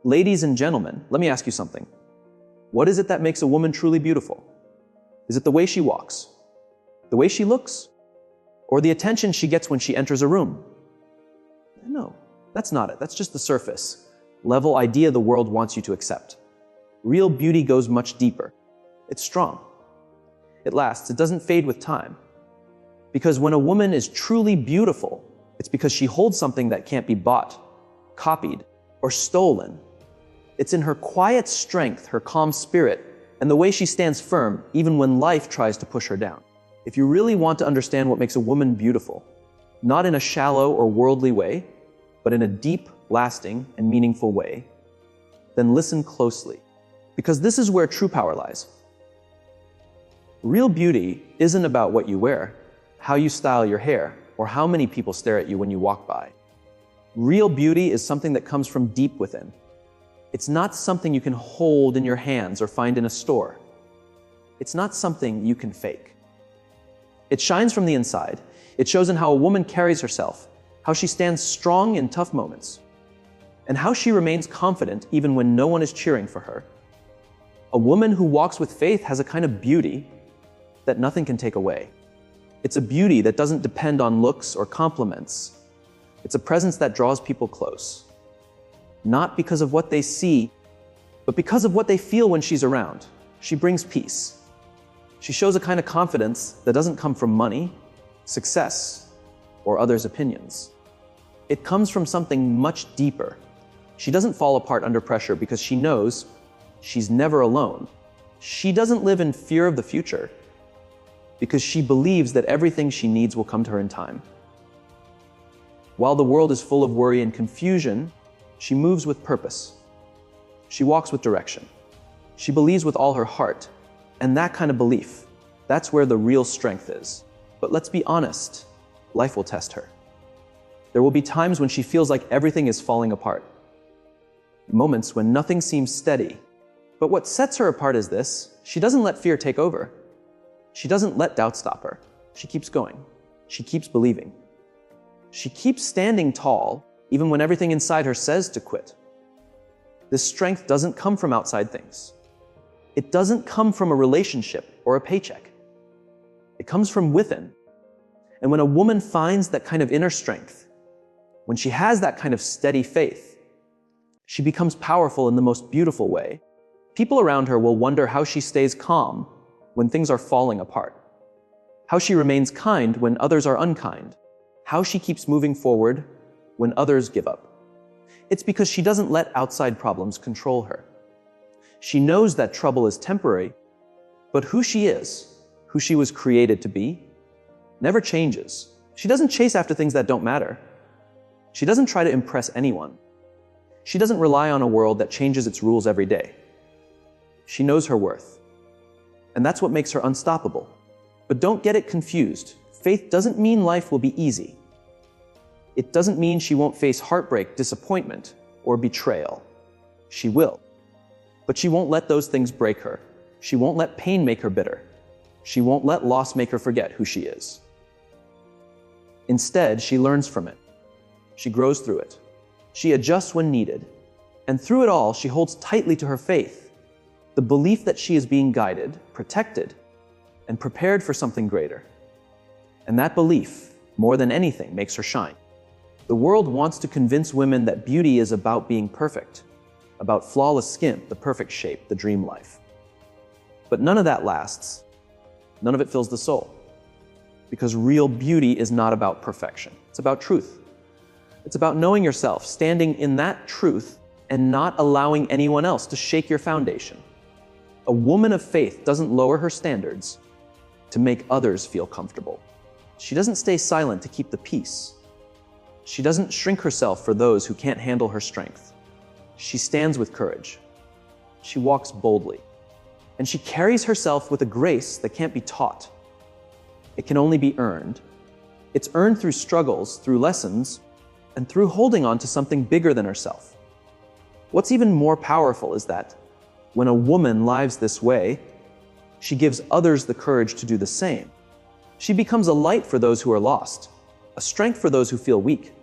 Ladies and gentlemen, let me ask you something. What is it that makes a woman truly beautiful? Is it the way she walks? The way she looks? Or the attention she gets when she enters a room? No, that's not it. That's just the surface level idea the world wants you to accept. Real beauty goes much deeper. It's strong. It lasts. It doesn't fade with time. Because when a woman is truly beautiful, it's because she holds something that can't be bought, copied, or stolen. It's in her quiet strength, her calm spirit, and the way she stands firm even when life tries to push her down. If you really want to understand what makes a woman beautiful, not in a shallow or worldly way, but in a deep, lasting, and meaningful way, then listen closely, because this is where true power lies. Real beauty isn't about what you wear, how you style your hair, or how many people stare at you when you walk by. Real beauty is something that comes from deep within. It's not something you can hold in your hands or find in a store. It's not something you can fake. It shines from the inside. It shows in how a woman carries herself, how she stands strong in tough moments, and how she remains confident even when no one is cheering for her. A woman who walks with faith has a kind of beauty that nothing can take away. It's a beauty that doesn't depend on looks or compliments. It's a presence that draws people close. Not because of what they see, but because of what they feel when she's around. She brings peace. She shows a kind of confidence that doesn't come from money, success, or others' opinions. It comes from something much deeper. She doesn't fall apart under pressure because she knows she's never alone. She doesn't live in fear of the future because she believes that everything she needs will come to her in time. While the world is full of worry and confusion, she moves with purpose. She walks with direction. She believes with all her heart. And that kind of belief, that's where the real strength is. But let's be honest, life will test her. There will be times when she feels like everything is falling apart. Moments when nothing seems steady. But what sets her apart is this: she doesn't let fear take over. She doesn't let doubt stop her. She keeps going. She keeps believing. She keeps standing tall, even when everything inside her says to quit. This strength doesn't come from outside things. It doesn't come from a relationship or a paycheck. It comes from within. And when a woman finds that kind of inner strength, when she has that kind of steady faith, she becomes powerful in the most beautiful way. People around her will wonder how she stays calm when things are falling apart, how she remains kind when others are unkind, how she keeps moving forward when others give up. It's because she doesn't let outside problems control her. She knows that trouble is temporary, but who she is, who she was created to be, never changes. She doesn't chase after things that don't matter. She doesn't try to impress anyone. She doesn't rely on a world that changes its rules every day. She knows her worth. And that's what makes her unstoppable. But don't get it confused. Faith doesn't mean life will be easy. It doesn't mean she won't face heartbreak, disappointment, or betrayal. She will. But she won't let those things break her. She won't let pain make her bitter. She won't let loss make her forget who she is. Instead, she learns from it. She grows through it. She adjusts when needed. And through it all, she holds tightly to her faith, the belief that she is being guided, protected, and prepared for something greater. And that belief, more than anything, makes her shine. The world wants to convince women that beauty is about being perfect, about flawless skin, the perfect shape, the dream life. But none of that lasts. None of it fills the soul. Because real beauty is not about perfection. It's about truth. It's about knowing yourself, standing in that truth, and not allowing anyone else to shake your foundation. A woman of faith doesn't lower her standards to make others feel comfortable. She doesn't stay silent to keep the peace. She doesn't shrink herself for those who can't handle her strength. She stands with courage. She walks boldly. And she carries herself with a grace that can't be taught. It can only be earned. It's earned through struggles, through lessons, and through holding on to something bigger than herself. What's even more powerful is that when a woman lives this way, she gives others the courage to do the same. She becomes a light for those who are lost, a strength for those who feel weak.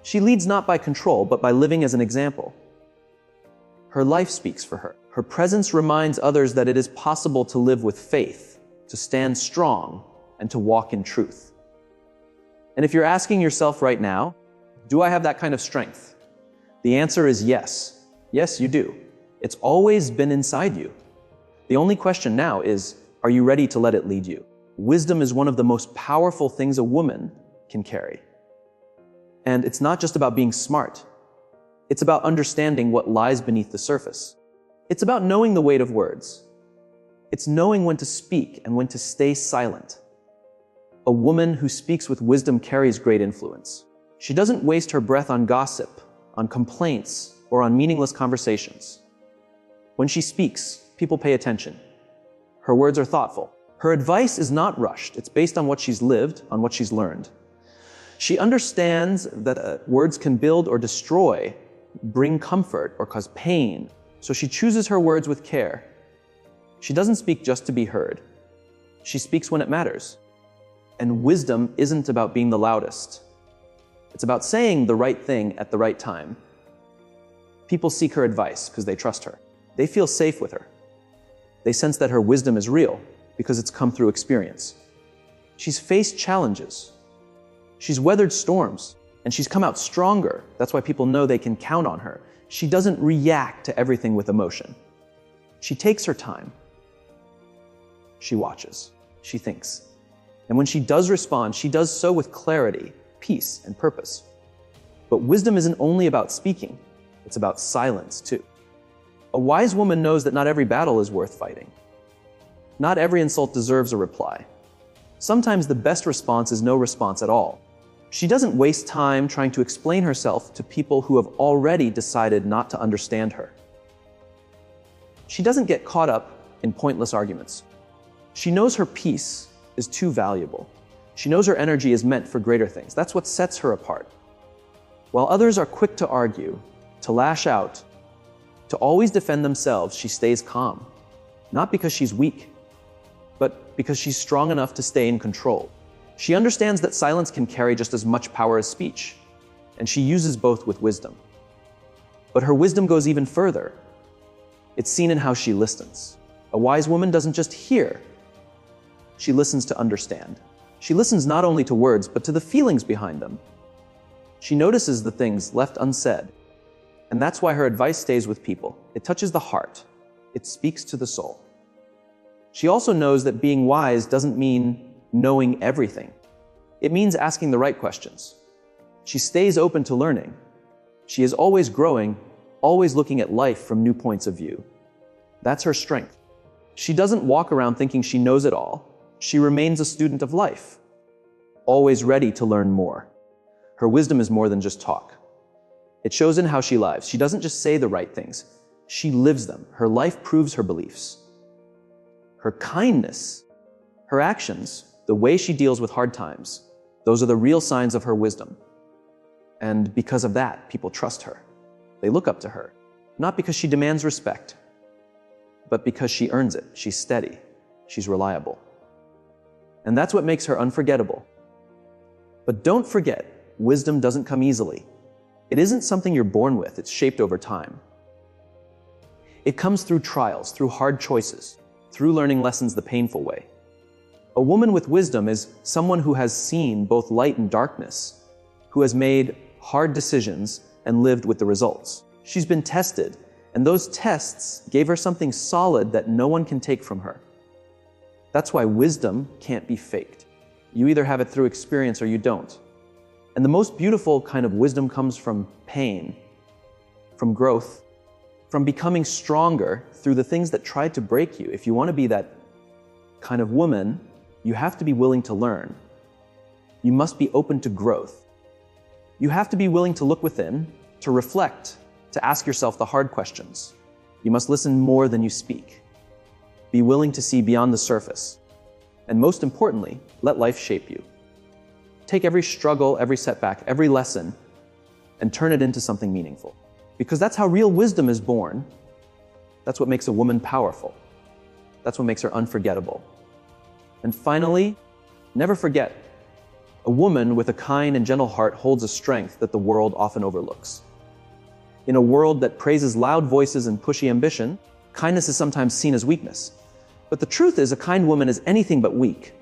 She leads not by control, but by living as an example. Her life speaks for her. Her presence reminds others that it is possible to live with faith, to stand strong, and to walk in truth. And if you're asking yourself right now, do I have that kind of strength? The answer is yes. Yes, you do. It's always been inside you. The only question now is, are you ready to let it lead you? Wisdom is one of the most powerful things a woman can carry. And it's not just about being smart. It's about understanding what lies beneath the surface. It's about knowing the weight of words. It's knowing when to speak and when to stay silent. A woman who speaks with wisdom carries great influence. She doesn't waste her breath on gossip, on complaints, or on meaningless conversations. When she speaks, people pay attention. Her words are thoughtful. Her advice is not rushed. It's based on what she's lived, on what she's learned. She understands that words can build or destroy, bring comfort or cause pain, so she chooses her words with care. She doesn't speak just to be heard. She speaks when it matters. And wisdom isn't about being the loudest. It's about saying the right thing at the right time. People seek her advice because they trust her. They feel safe with her. They sense that her wisdom is real because it's come through experience. She's faced challenges. She's weathered storms, and she's come out stronger. That's why people know they can count on her. She doesn't react to everything with emotion. She takes her time. She watches. She thinks. And when she does respond, she does so with clarity, peace, and purpose. But wisdom isn't only about speaking. It's about silence, too. A wise woman knows that not every battle is worth fighting. Not every insult deserves a reply. Sometimes the best response is no response at all. She doesn't waste time trying to explain herself to people who have already decided not to understand her. She doesn't get caught up in pointless arguments. She knows her peace is too valuable. She knows her energy is meant for greater things. That's what sets her apart. While others are quick to argue, to lash out, to always defend themselves, she stays calm. Not because she's weak, but because she's strong enough to stay in control. She understands that silence can carry just as much power as speech, and she uses both with wisdom. But her wisdom goes even further. It's seen in how she listens. A wise woman doesn't just hear. She listens to understand. She listens not only to words, but to the feelings behind them. She notices the things left unsaid. And that's why her advice stays with people. It touches the heart. It speaks to the soul. She also knows that being wise doesn't mean knowing everything. It means asking the right questions. She stays open to learning. She is always growing, always looking at life from new points of view. That's her strength. She doesn't walk around thinking she knows it all. She remains a student of life, always ready to learn more. Her wisdom is more than just talk. It shows in how she lives. She doesn't just say the right things. She lives them. Her life proves her beliefs. Her kindness, her actions, the way she deals with hard times, those are the real signs of her wisdom. And because of that, people trust her. They look up to her, not because she demands respect, but because she earns it. She's steady. She's reliable. And that's what makes her unforgettable. But don't forget, wisdom doesn't come easily. It isn't something you're born with. It's shaped over time. It comes through trials, through hard choices, through learning lessons the painful way. A woman with wisdom is someone who has seen both light and darkness, who has made hard decisions and lived with the results. She's been tested, and those tests gave her something solid that no one can take from her. That's why wisdom can't be faked. You either have it through experience or you don't. And the most beautiful kind of wisdom comes from pain, from growth, from becoming stronger through the things that tried to break you. If you want to be that kind of woman, you have to be willing to learn. You must be open to growth. You have to be willing to look within, to reflect, to ask yourself the hard questions. You must listen more than you speak. Be willing to see beyond the surface. And most importantly, let life shape you. Take every struggle, every setback, every lesson, and turn it into something meaningful. Because that's how real wisdom is born. That's what makes a woman powerful. That's what makes her unforgettable. And finally, never forget, a woman with a kind and gentle heart holds a strength that the world often overlooks. In a world that praises loud voices and pushy ambition, kindness is sometimes seen as weakness. But the truth is, a kind woman is anything but weak.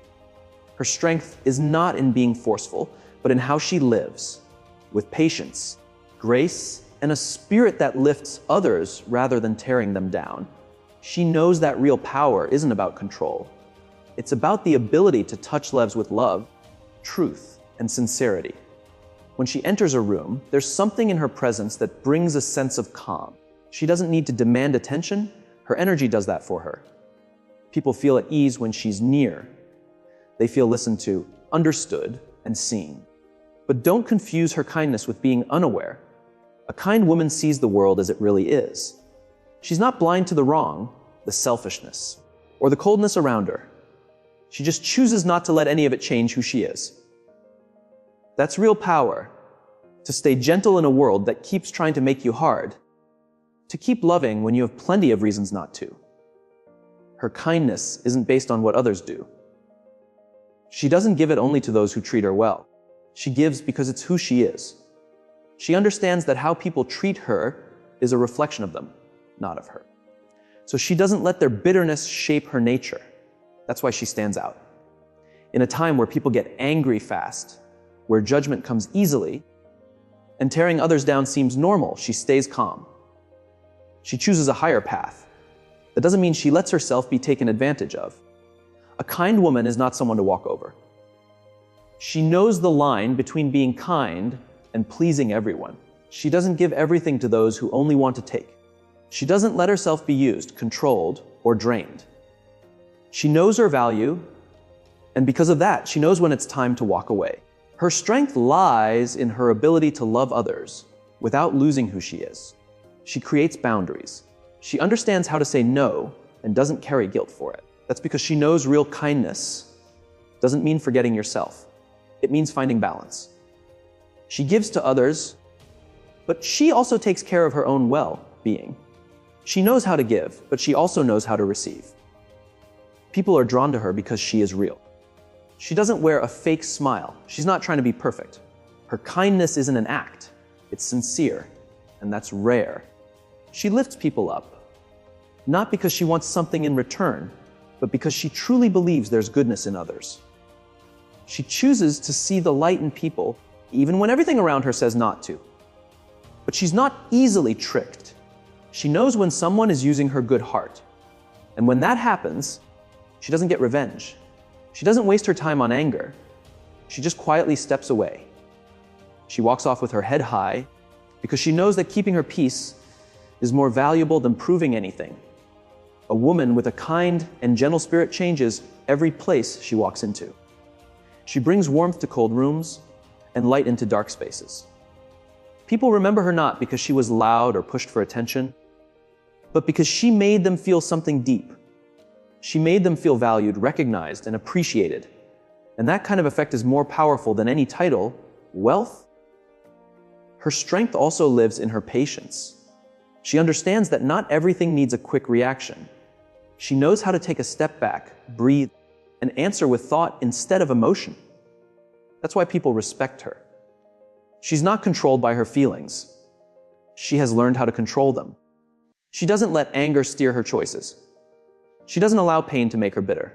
Her strength is not in being forceful, but in how she lives, with patience, grace, and a spirit that lifts others rather than tearing them down. She knows that real power isn't about control. It's about the ability to touch lives with love, truth, and sincerity. When she enters a room, there's something in her presence that brings a sense of calm. She doesn't need to demand attention, her energy does that for her. People feel at ease when she's near. They feel listened to, understood, and seen. But don't confuse her kindness with being unaware. A kind woman sees the world as it really is. She's not blind to the wrong, the selfishness, or the coldness around her. She just chooses not to let any of it change who she is. That's real power, to stay gentle in a world that keeps trying to make you hard, to keep loving when you have plenty of reasons not to. Her kindness isn't based on what others do. She doesn't give it only to those who treat her well. She gives because it's who she is. She understands that how people treat her is a reflection of them, not of her. So she doesn't let their bitterness shape her nature. That's why she stands out. In a time where people get angry fast, where judgment comes easily, and tearing others down seems normal, she stays calm. She chooses a higher path. That doesn't mean she lets herself be taken advantage of. A kind woman is not someone to walk over. She knows the line between being kind and pleasing everyone. She doesn't give everything to those who only want to take. She doesn't let herself be used, controlled, or drained. She knows her value, and because of that, she knows when it's time to walk away. Her strength lies in her ability to love others without losing who she is. She creates boundaries. She understands how to say no and doesn't carry guilt for it. That's because she knows real kindness doesn't mean forgetting yourself. It means finding balance. She gives to others, but she also takes care of her own well-being. She knows how to give, but she also knows how to receive. People are drawn to her because she is real. She doesn't wear a fake smile. She's not trying to be perfect. Her kindness isn't an act. It's sincere, and that's rare. She lifts people up, not because she wants something in return, but because she truly believes there's goodness in others. She chooses to see the light in people, even when everything around her says not to. But she's not easily tricked. She knows when someone is using her good heart. And when that happens, she doesn't get revenge. She doesn't waste her time on anger. She just quietly steps away. She walks off with her head high because she knows that keeping her peace is more valuable than proving anything. A woman with a kind and gentle spirit changes every place she walks into. She brings warmth to cold rooms and light into dark spaces. People remember her not because she was loud or pushed for attention, but because she made them feel something deep. She made them feel valued, recognized, and appreciated. And that kind of effect is more powerful than any title, wealth. Her strength also lives in her patience. She understands that not everything needs a quick reaction. She knows how to take a step back, breathe, and answer with thought instead of emotion. That's why people respect her. She's not controlled by her feelings. She has learned how to control them. She doesn't let anger steer her choices. She doesn't allow pain to make her bitter.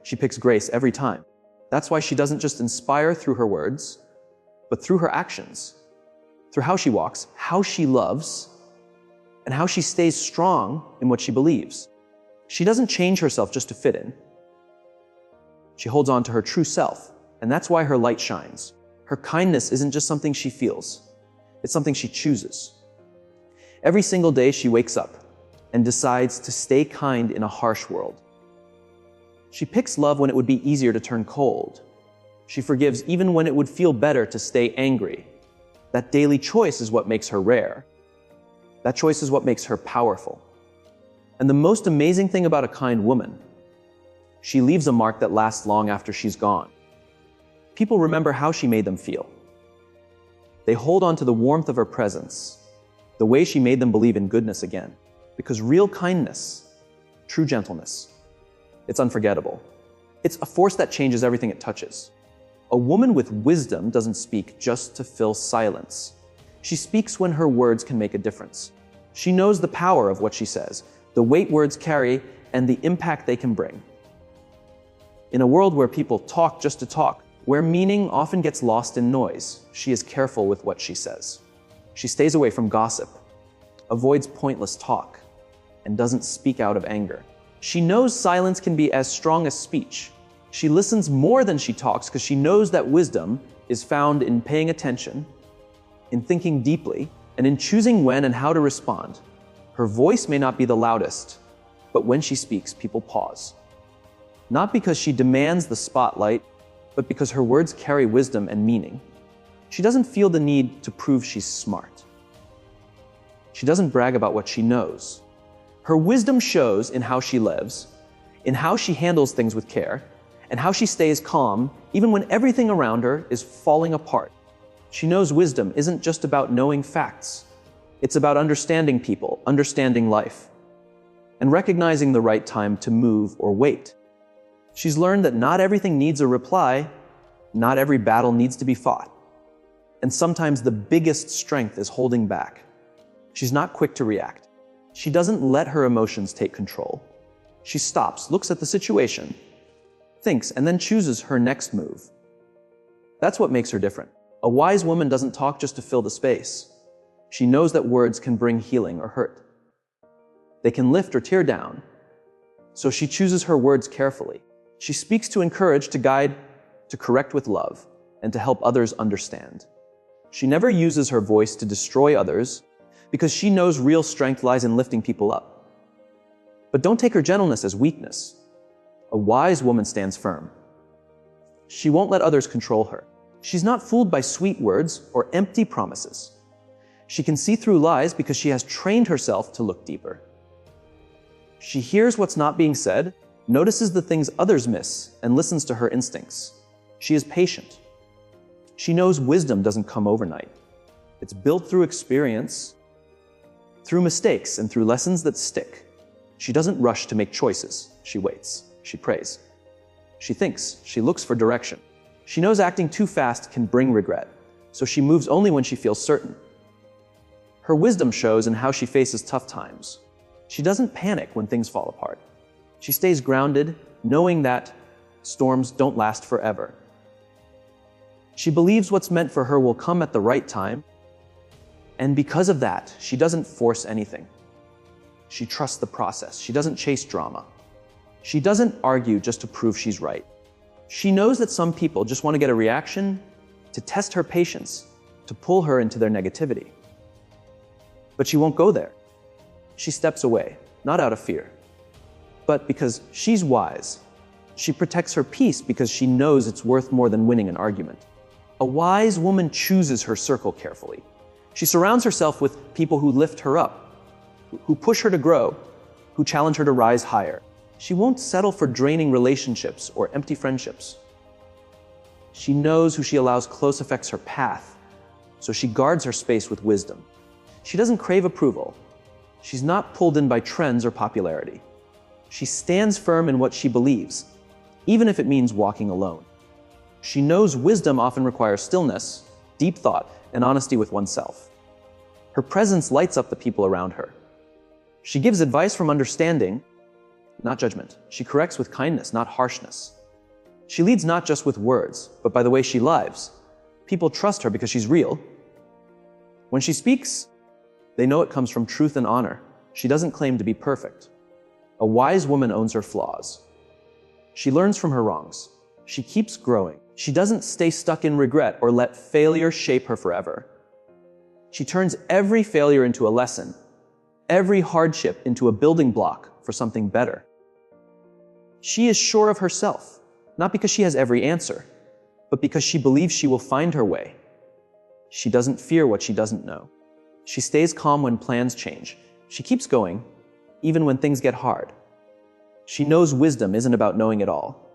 She picks grace every time. That's why she doesn't just inspire through her words, but through her actions, through how she walks, how she loves, and how she stays strong in what she believes. She doesn't change herself just to fit in. She holds on to her true self, and that's why her light shines. Her kindness isn't just something she feels, it's something she chooses. Every single day she wakes up and decides to stay kind in a harsh world. She picks love when it would be easier to turn cold. She forgives even when it would feel better to stay angry. That daily choice is what makes her rare. That choice is what makes her powerful. And the most amazing thing about a kind woman, she leaves a mark that lasts long after she's gone. People remember how she made them feel. They hold on to the warmth of her presence, the way she made them believe in goodness again. Because real kindness, true gentleness, it's unforgettable. It's a force that changes everything it touches. A woman with wisdom doesn't speak just to fill silence. She speaks when her words can make a difference. She knows the power of what she says, the weight words carry, and the impact they can bring. In a world where people talk just to talk, where meaning often gets lost in noise, she is careful with what she says. She stays away from gossip, avoids pointless talk, and doesn't speak out of anger. She knows silence can be as strong as speech. She listens more than she talks because she knows that wisdom is found in paying attention, in thinking deeply, and in choosing when and how to respond. Her voice may not be the loudest, but when she speaks, people pause. Not because she demands the spotlight, but because her words carry wisdom and meaning. She doesn't feel the need to prove she's smart. She doesn't brag about what she knows. Her wisdom shows in how she lives, in how she handles things with care, and how she stays calm even when everything around her is falling apart. She knows wisdom isn't just about knowing facts. It's about understanding people, understanding life, and recognizing the right time to move or wait. She's learned that not everything needs a reply, not every battle needs to be fought. And sometimes the biggest strength is holding back. She's not quick to react. She doesn't let her emotions take control. She stops, looks at the situation, thinks, and then chooses her next move. That's what makes her different. A wise woman doesn't talk just to fill the space. She knows that words can bring healing or hurt. They can lift or tear down. So she chooses her words carefully. She speaks to encourage, to guide, to correct with love, and to help others understand. She never uses her voice to destroy others because she knows real strength lies in lifting people up. But don't take her gentleness as weakness. A wise woman stands firm. She won't let others control her. She's not fooled by sweet words or empty promises. She can see through lies because she has trained herself to look deeper. She hears what's not being said, notices the things others miss, and listens to her instincts. She is patient. She knows wisdom doesn't come overnight. It's built through experience, through mistakes, and through lessons that stick. She doesn't rush to make choices. She waits. She prays. She thinks. She looks for direction. She knows acting too fast can bring regret, so she moves only when she feels certain. Her wisdom shows in how she faces tough times. She doesn't panic when things fall apart. She stays grounded, knowing that storms don't last forever. She believes what's meant for her will come at the right time, and because of that, she doesn't force anything. She trusts the process. She doesn't chase drama. She doesn't argue just to prove she's right. She knows that some people just want to get a reaction, to test her patience, to pull her into their negativity. But she won't go there. She steps away, not out of fear, but because she's wise. She protects her peace because she knows it's worth more than winning an argument. A wise woman chooses her circle carefully. She surrounds herself with people who lift her up, who push her to grow, who challenge her to rise higher. She won't settle for draining relationships or empty friendships. She knows who she allows close affects her path, so she guards her space with wisdom. She doesn't crave approval. She's not pulled in by trends or popularity. She stands firm in what she believes, even if it means walking alone. She knows wisdom often requires stillness, deep thought, and honesty with oneself. Her presence lights up the people around her. She gives advice from understanding, not judgment. She corrects with kindness, not harshness. She leads not just with words, but by the way she lives. People trust her because she's real. When she speaks, they know it comes from truth and honor. She doesn't claim to be perfect. A wise woman owns her flaws. She learns from her wrongs. She keeps growing. She doesn't stay stuck in regret or let failure shape her forever. She turns every failure into a lesson, every hardship into a building block for something better. She is sure of herself, not because she has every answer, but because she believes she will find her way. She doesn't fear what she doesn't know. She stays calm when plans change. She keeps going, even when things get hard. She knows wisdom isn't about knowing it all.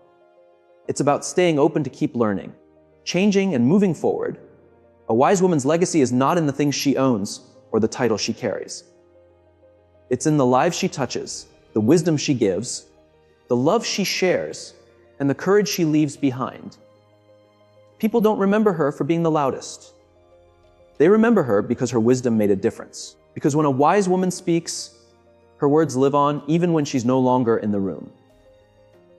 It's about staying open to keep learning, changing and moving forward. A wise woman's legacy is not in the things she owns or the title she carries. It's in the lives she touches, the wisdom she gives, the love she shares, and the courage she leaves behind. People don't remember her for being the loudest. They remember her because her wisdom made a difference. Because when a wise woman speaks, her words live on even when she's no longer in the room.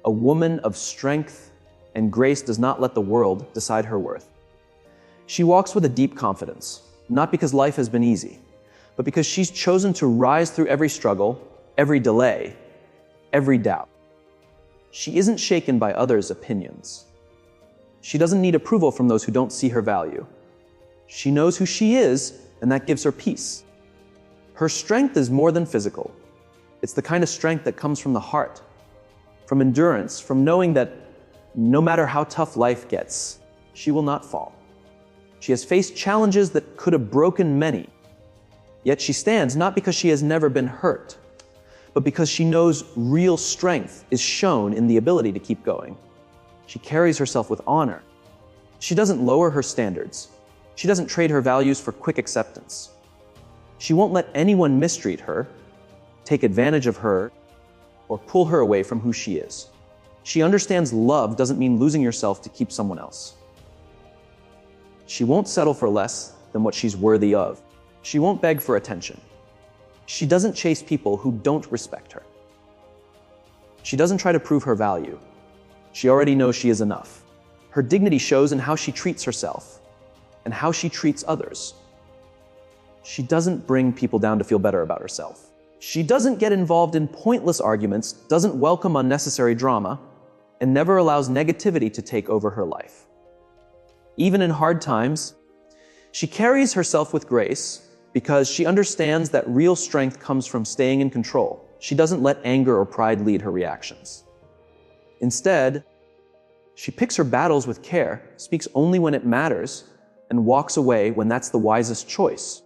A woman of strength and grace does not let the world decide her worth. She walks with a deep confidence, not because life has been easy, but because she's chosen to rise through every struggle, every delay, every doubt. She isn't shaken by others' opinions. She doesn't need approval from those who don't see her value. She knows who she is, and that gives her peace. Her strength is more than physical. It's the kind of strength that comes from the heart, from endurance, from knowing that no matter how tough life gets, she will not fall. She has faced challenges that could have broken many, yet she stands not because she has never been hurt, but because she knows real strength is shown in the ability to keep going. She carries herself with honor. She doesn't lower her standards. She doesn't trade her values for quick acceptance. She won't let anyone mistreat her, take advantage of her, or pull her away from who she is. She understands love doesn't mean losing yourself to keep someone else. She won't settle for less than what she's worthy of. She won't beg for attention. She doesn't chase people who don't respect her. She doesn't try to prove her value. She already knows she is enough. Her dignity shows in how she treats herself and how she treats others. She doesn't bring people down to feel better about herself. She doesn't get involved in pointless arguments, doesn't welcome unnecessary drama, and never allows negativity to take over her life. Even in hard times, she carries herself with grace because she understands that real strength comes from staying in control. She doesn't let anger or pride lead her reactions. Instead, she picks her battles with care, speaks only when it matters, and walks away when that's the wisest choice.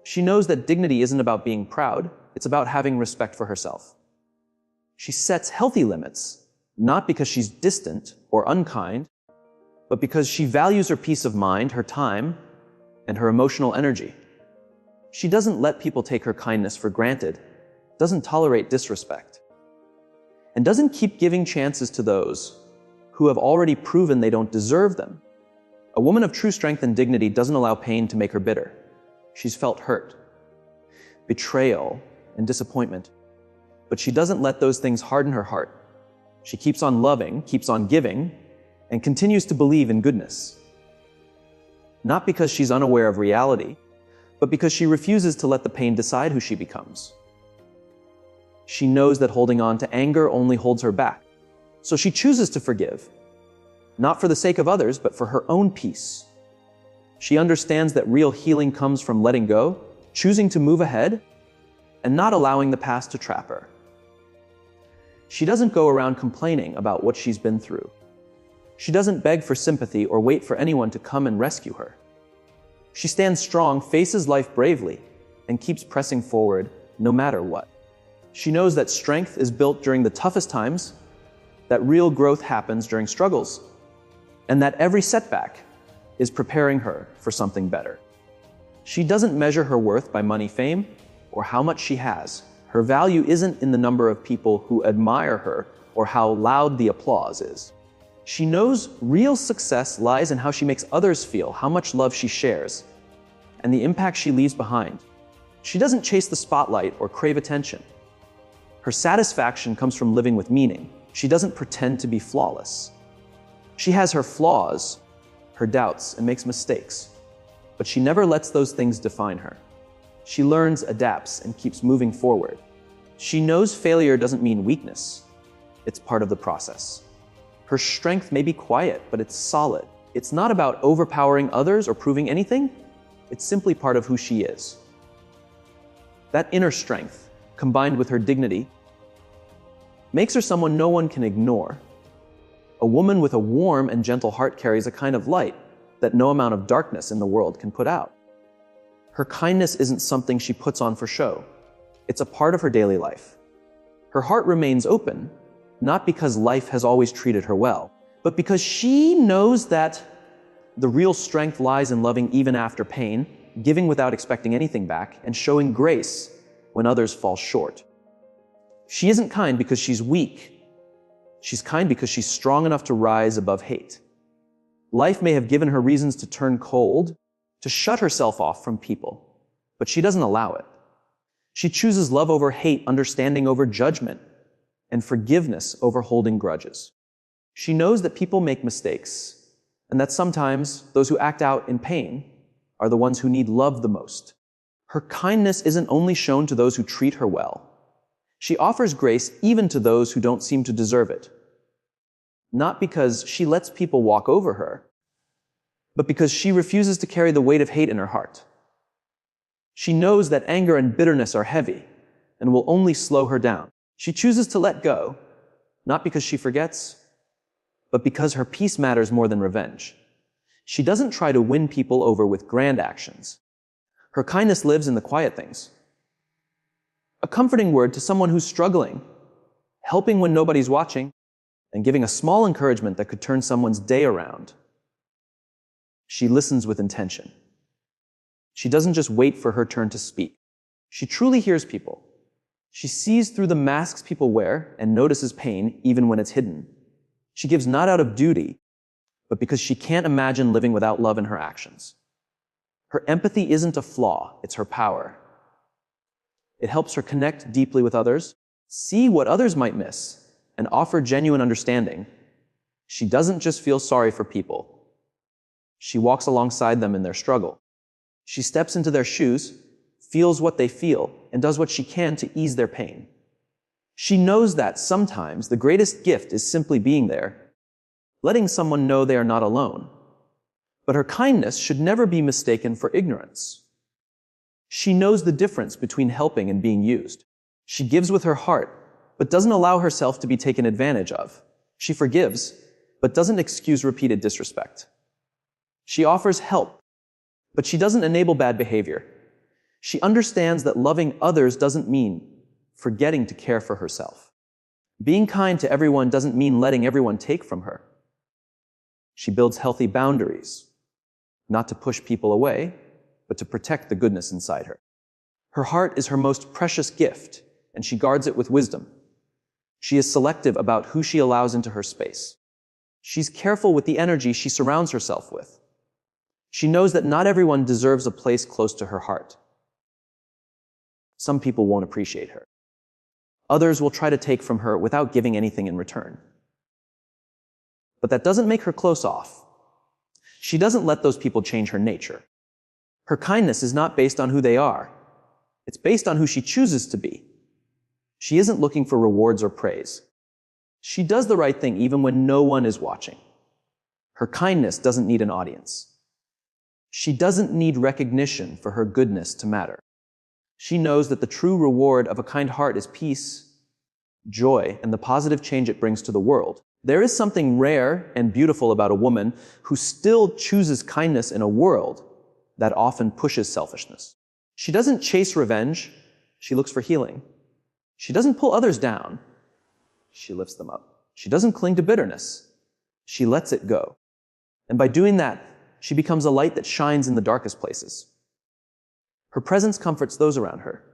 She knows that dignity isn't about being proud, it's about having respect for herself. She sets healthy limits, not because she's distant or unkind, but because she values her peace of mind, her time, and her emotional energy. She doesn't let people take her kindness for granted, doesn't tolerate disrespect, and doesn't keep giving chances to those who have already proven they don't deserve them. A woman of true strength and dignity doesn't allow pain to make her bitter. She's felt hurt, betrayal, and disappointment, but she doesn't let those things harden her heart. She keeps on loving, keeps on giving, and continues to believe in goodness. Not because she's unaware of reality, but because she refuses to let the pain decide who she becomes. She knows that holding on to anger only holds her back, so she chooses to forgive, not for the sake of others, but for her own peace. She understands that real healing comes from letting go, choosing to move ahead, and not allowing the past to trap her. She doesn't go around complaining about what she's been through. She doesn't beg for sympathy or wait for anyone to come and rescue her. She stands strong, faces life bravely, and keeps pressing forward no matter what. She knows that strength is built during the toughest times, that real growth happens during struggles, and that every setback is preparing her for something better. She doesn't measure her worth by money, fame, or how much she has. Her value isn't in the number of people who admire her or how loud the applause is. She knows real success lies in how she makes others feel, how much love she shares, and the impact she leaves behind. She doesn't chase the spotlight or crave attention. Her satisfaction comes from living with meaning. She doesn't pretend to be flawless. She has her flaws, her doubts, and makes mistakes, but she never lets those things define her. She learns, adapts, and keeps moving forward. She knows failure doesn't mean weakness. It's part of the process. Her strength may be quiet, but it's solid. It's not about overpowering others or proving anything. It's simply part of who she is. That inner strength, combined with her dignity, makes her someone no one can ignore. A woman with a warm and gentle heart carries a kind of light that no amount of darkness in the world can put out. Her kindness isn't something she puts on for show. It's a part of her daily life. Her heart remains open, not because life has always treated her well, but because she knows that the real strength lies in loving even after pain, giving without expecting anything back, and showing grace when others fall short. She isn't kind because she's weak. She's kind because she's strong enough to rise above hate. Life may have given her reasons to turn cold, to shut herself off from people, but she doesn't allow it. She chooses love over hate, understanding over judgment, and forgiveness over holding grudges. She knows that people make mistakes, and that sometimes those who act out in pain are the ones who need love the most. Her kindness isn't only shown to those who treat her well. She offers grace even to those who don't seem to deserve it. Not because she lets people walk over her, but because she refuses to carry the weight of hate in her heart. She knows that anger and bitterness are heavy and will only slow her down. She chooses to let go, not because she forgets, but because her peace matters more than revenge. She doesn't try to win people over with grand actions. Her kindness lives in the quiet things. A comforting word to someone who's struggling, helping when nobody's watching, and giving a small encouragement that could turn someone's day around. She listens with intention. She doesn't just wait for her turn to speak. She truly hears people. She sees through the masks people wear and notices pain even when it's hidden. She gives not out of duty, but because she can't imagine living without love in her actions. Her empathy isn't a flaw, it's her power. It helps her connect deeply with others, see what others might miss, and offer genuine understanding. She doesn't just feel sorry for people. She walks alongside them in their struggle. She steps into their shoes, feels what they feel, and does what she can to ease their pain. She knows that sometimes the greatest gift is simply being there, letting someone know they are not alone. But her kindness should never be mistaken for ignorance. She knows the difference between helping and being used. She gives with her heart, but doesn't allow herself to be taken advantage of. She forgives, but doesn't excuse repeated disrespect. She offers help, but she doesn't enable bad behavior. She understands that loving others doesn't mean forgetting to care for herself. Being kind to everyone doesn't mean letting everyone take from her. She builds healthy boundaries, not to push people away, but to protect the goodness inside her. Her heart is her most precious gift, and she guards it with wisdom. She is selective about who she allows into her space. She's careful with the energy she surrounds herself with. She knows that not everyone deserves a place close to her heart. Some people won't appreciate her. Others will try to take from her without giving anything in return. But that doesn't make her close off. She doesn't let those people change her nature. Her kindness is not based on who they are. It's based on who she chooses to be. She isn't looking for rewards or praise. She does the right thing even when no one is watching. Her kindness doesn't need an audience. She doesn't need recognition for her goodness to matter. She knows that the true reward of a kind heart is peace, joy, and the positive change it brings to the world. There is something rare and beautiful about a woman who still chooses kindness in a world that often pushes selfishness. She doesn't chase revenge, she looks for healing. She doesn't pull others down, she lifts them up. She doesn't cling to bitterness, she lets it go. And by doing that, she becomes a light that shines in the darkest places. Her presence comforts those around her.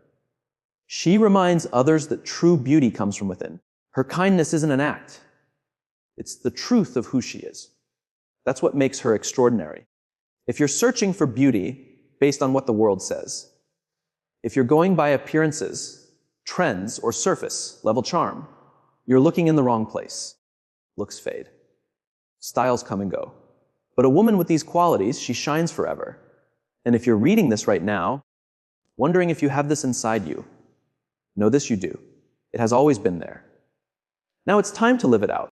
She reminds others that true beauty comes from within. Her kindness isn't an act. It's the truth of who she is. That's what makes her extraordinary. If you're searching for beauty based on what the world says, if you're going by appearances, trends, or surface-level charm, you're looking in the wrong place. Looks fade. Styles come and go. But a woman with these qualities, she shines forever. And if you're reading this right now, wondering if you have this inside you, know this you do. It has always been there. Now it's time to live it out.